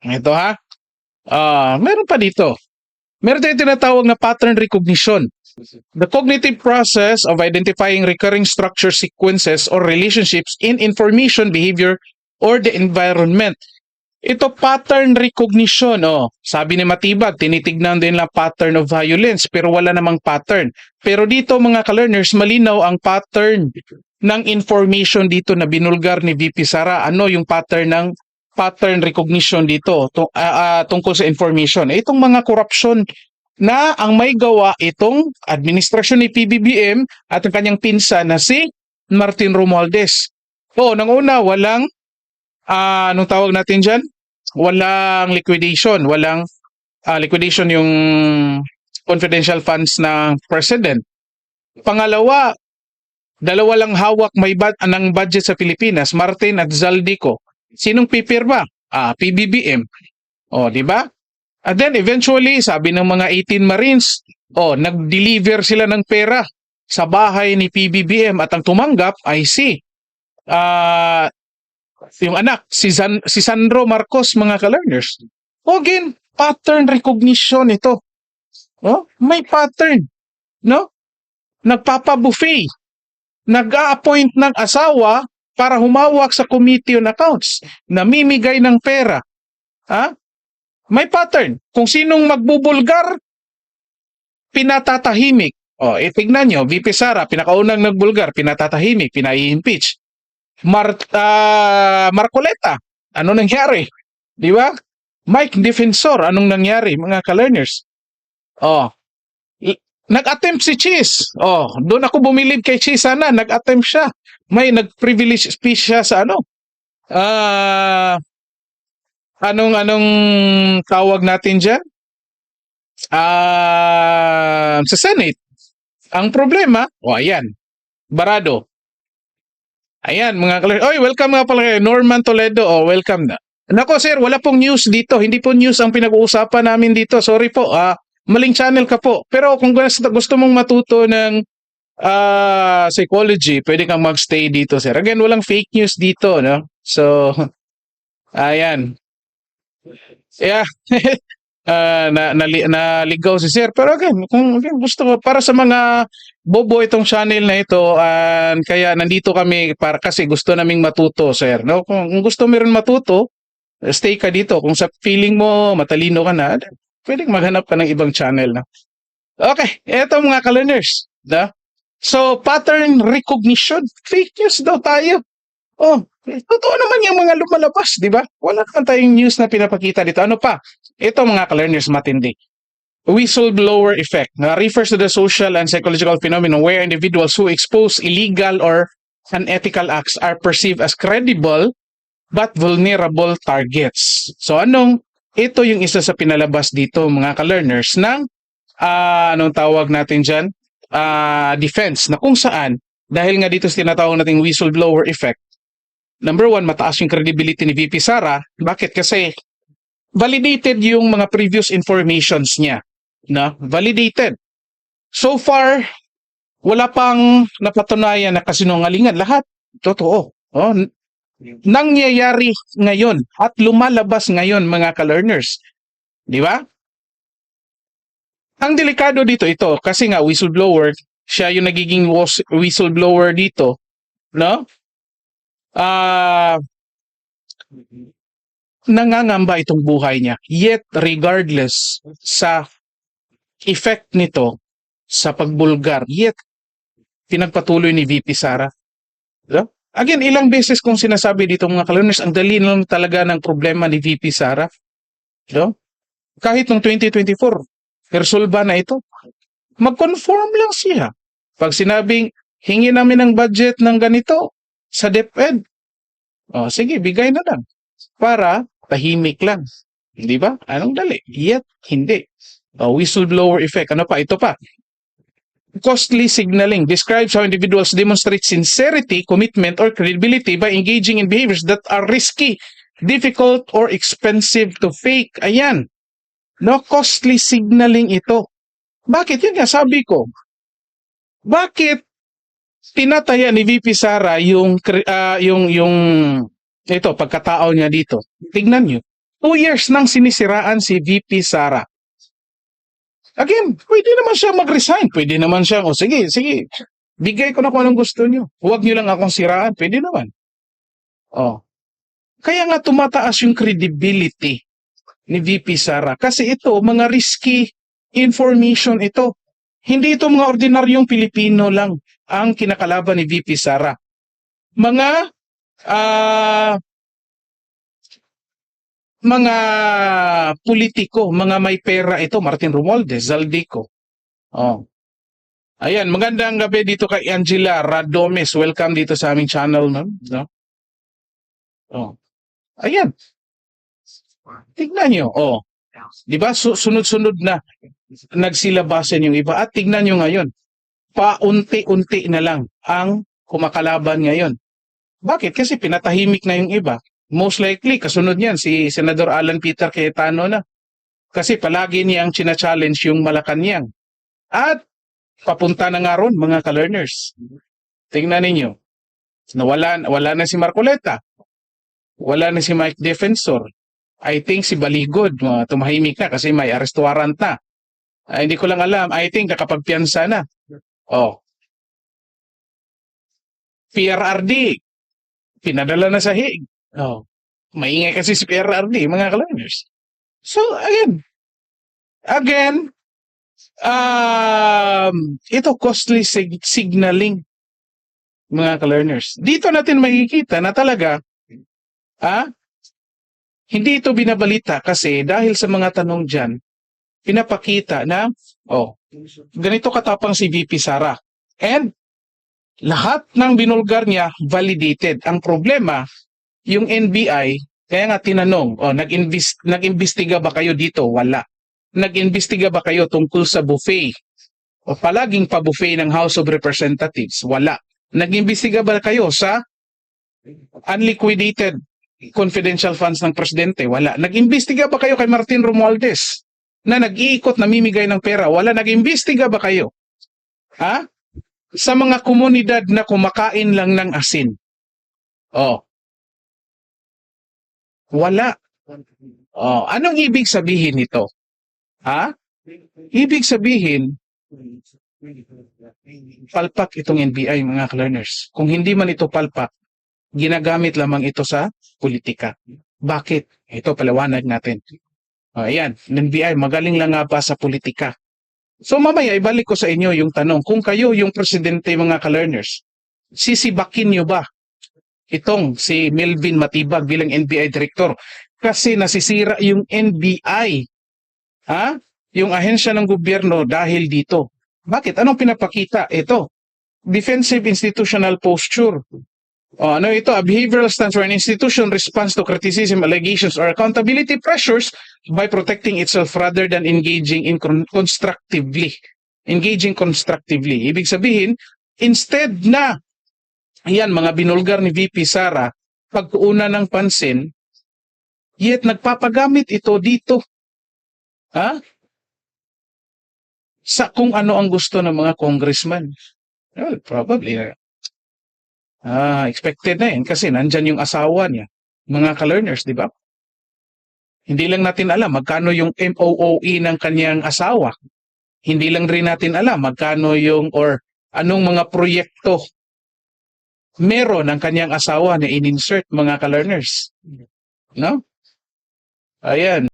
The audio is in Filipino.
Ito ha. Meron pa dito. Meron tayong tinatawag na pattern recognition. The cognitive process of identifying recurring structure sequences or relationships in information, behavior, or the environment. Ito pattern recognition, sabi ni Matibag, tinitignan din lang pattern of violence pero wala namang pattern. Pero dito mga ka-learners, malinaw ang pattern ng information dito na binulgar ni VP Sara. Ano yung pattern ng pattern recognition dito tungkol sa information? Itong mga corruption na ang may gawa itong administrasyon ni PBBM at ang kanyang pinsan na si Martin Romualdez. Nang una, walang anong tawag natin dyan? Walang liquidation. Walang liquidation yung confidential funds ng president. Pangalawa, dalawa lang hawak ng budget sa Pilipinas, Martin at Zaldico. Sinong pipirma? PBBM. Di ba? And then eventually, sabi ng mga 18 Marines, nag-deliver sila ng pera sa bahay ni PBBM at ang tumanggap ay yung anak, si Sandro Marcos, mga ka-learners. Again, pattern recognition ito. May pattern. No? Nagpapa-buffet. Nag-a-appoint ng asawa para humawak sa Committee on Accounts. Namimigay ng pera. May pattern. Kung sinong magbubulgar, pinatatahimik. Tignan nyo, VP Sara, pinakaunang nagbulgar, pinatatahimik, pinai-impeach. Marcoleta, ano nangyari? Di ba? Mike Defensor, anong nangyari, mga ka-learners? Nag-attempt si Cheese. Doon ako bumilib kay Cheese sana, nag-attempt siya. May nag-privilege speech siya sa anong tawag natin dyan? Sa Senate. Ang problema, ayan, barado. Ayan, mga ka-learners. Welcome nga pala kayo. Norman Toledo, welcome na. Nako sir, wala pong news dito. Hindi po news ang pinag-uusapan namin dito. Sorry po, maling channel ka po. Pero kung gusto mong matuto ng psychology, pwede kang magstay dito sir. Again, walang fake news dito, no? So, ayan. Yeah. Naligaw si sir. Pero again, kung gusto ko, para sa mga bobo itong channel na ito, kaya nandito kami kasi gusto naming matuto, sir. No? Kung gusto mo rin matuto, stay ka dito. Kung sa feeling mo matalino ka na, pwedeng maghanap ka ng ibang channel. No? Okay, eto mga ka-learners. So, pattern recognition, fake news daw tayo. Totoo naman yung mga lumalabas, di ba? Wala naman tayong news na pinapakita dito. Ano pa? Ito mga ka-learners, matindi. Whistleblower effect refers to the social and psychological phenomenon where individuals who expose illegal or unethical acts are perceived as credible but vulnerable targets. So ito yung isa sa pinalabas dito mga ka-learners ng anong tawag natin dyan? Defense na kung saan dahil nga dito sa tinatawag nating whistleblower effect, number one, mataas yung credibility ni VP Sara. Bakit? Kasi validated yung mga previous informations niya. Validated. So far, wala pang napatunayan na kasinungalingan. Lahat, totoo. Nangyayari ngayon at lumalabas ngayon mga ka-learners. Di ba? Ang delikado dito ito, kasi nga whistleblower, siya yung nagiging whistleblower dito. No? Nangangamba itong buhay niya. Yet, regardless sa effect nito sa pagbulgar, yet, pinagpatuloy ni VP Sara. Again, ilang beses kong sinasabi dito mga ka-learners, ang dali lang talaga ng problema ni VP Sara. Kahit noong 2024, resolba na ito. Mag-conform lang siya. Pag sinabing, hingi namin ng budget ng ganito sa DepEd, sige, bigay na lang. Para tahimik lang. Di ba? Anong dali? Yet, hindi. Whistleblower effect. Ano pa? Ito pa. Costly signaling describes how individuals demonstrate sincerity, commitment, or credibility by engaging in behaviors that are risky, difficult, or expensive to fake. Ayan. Costly signaling ito. Bakit? Yun nga, sabi ko. Bakit tinataya ni VP Sara yung ito, pagkatao niya dito? Tignan nyo. 2 years nang sinisiraan si VP Sara. Again, pwede naman siya mag-resign. Pwede naman siya, o sige, sige, bigay ko na kung anong gusto nyo. Huwag nyo lang akong siraan. Pwede naman. Oh. Kaya nga tumataas yung credibility ni VP Sara. Kasi ito, mga risky information ito. Hindi ito mga ordinaryong Pilipino lang ang kinakalaban ni VP Sara. Mga politiko, mga may pera ito, Martin Romualdez, Zaldico. Oh. Ayan, magandang gabi dito kay Angela Radomes. Welcome dito sa aming channel, ma'am. No? Oh. Ayan. Tignan nyo. Oh. Di ba? Sunod-sunod na nagsilabasan yung iba. At tignan nyo ngayon. Paunti-unti na lang ang kumakalaban ngayon. Bakit? Kasi pinatahimik na yung iba. Most likely, kasunod niyan, si Senador Alan Peter Cayetano na. Kasi palagi niyang china-challenge yung Malacanang. At papunta na nga ron, mga ka-learners. Tingnan ninyo. Wala na si Marcoleta. Wala na si Mike Defensor. I think si Baligod, tumahimik na kasi may arrest warrant na. Hindi ko lang alam. I think nakapagpiyansa na. Oh. PRRD, pinadala na sa Hague. Oh. Maingay kasi si PRRD, mga ka-learners. So, again, ito costly signaling, mga ka-learners. Dito natin makikita na talaga, hindi ito binabalita kasi dahil sa mga tanong dyan, pinapakita na, ganito katapang si VP Sara. And, lahat ng binulgar niya, validated. Ang problema, yung NBI, kaya nga tinanong, nag-imbestiga ba kayo dito? Wala. Nag-imbestiga ba kayo tungkol sa buffet? O palaging pa-buffet ng House of Representatives? Wala. Nag-imbestiga ba kayo sa unliquidated confidential funds ng presidente? Wala. Nag-imbestiga ba kayo kay Martin Romualdez na nag-iikot, namimigay ng pera? Wala. Nag-imbestiga ba kayo? Sa mga komunidad na kumakain lang ng asin? Wala. Anong ibig sabihin nito? Ibig sabihin, palpak itong NBI, mga ka-learners. Kung hindi man ito palpak, ginagamit lamang ito sa politika. Bakit? Ito paliwanag natin. Ayan, NBI, magaling lang nga ba sa politika? So mamaya, ibalik ko sa inyo yung tanong, kung kayo yung presidente, mga ka-learners, sisibakin nyo ba itong si Melvin Matibag bilang NBI Director? Kasi nasisira yung NBI. Yung ahensya ng gobyerno dahil dito. Bakit? Anong pinapakita? Ito, defensive institutional posture. Ano ito? A behavioral stance where an institution responds to criticism, allegations, or accountability pressures by protecting itself rather than engaging constructively. Engaging constructively. Ibig sabihin, instead na, yan, mga binulgar ni VP Sara, pagkuuna ng pansin, yet nagpapagamit ito dito. Sa kung ano ang gusto ng mga congressman. Well, probably. Expected na yan kasi nandyan yung asawa niya. Mga ka-learners, di ba? Hindi lang natin alam magkano yung MOOE ng kanyang asawa. Hindi lang rin natin alam magkano yung or anong mga proyekto meron ng kanyang asawa na in-insert, mga ka-learners. No? Ayan.